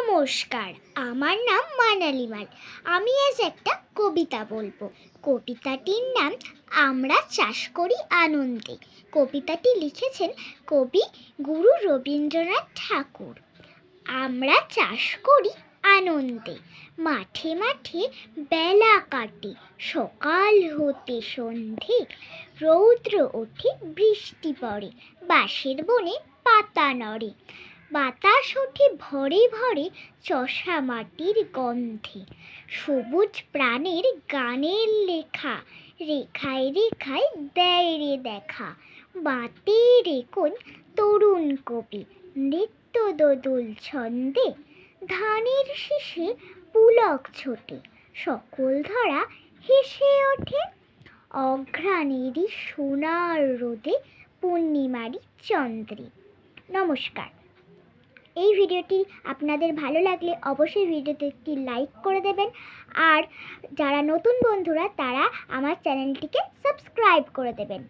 নমস্কার, আমার নাম মানালি মাল। আমি আজ একটা কবিতা বলবো। কবিতাটির নাম আমরা চাষ করি আনন্দে। কবিতাটি লিখেছেন কবি গুরু রবীন্দ্রনাথ ঠাকুর। আমরা চাষ করি আনন্দে, মাঠে মাঠে বেলা কাটে, সকাল হতে সন্ধে, রৌদ্র ওঠে বৃষ্টি পড়ে, বাঁশের বনে পাতা নড়ে, বাতাস ওঠে ভরে ভরে চষা মাটির গন্ধে, সবুজ প্রাণের গানের লেখা, রেখায় রেখায় দেয় রে দেখা, বাতে রে কোন তরুণ কবি নৃত্য দোদুল ছন্দে, ধানের শীষে পুলক ছোটে, সকল ধরা হেসে ওঠে, অঘ্রাণেরই সোনার রোদে পূর্ণিমারি চন্দ্রে। নমস্কার। এই ভিডিওটি আপনাদের ভালো লাগলে অবশ্যই ভিডিওতে একটি লাইক করে দেবেন, আর যারা নতুন বন্ধুরা তারা আমার চ্যানেলটিকে সাবস্ক্রাইব করে দেবেন।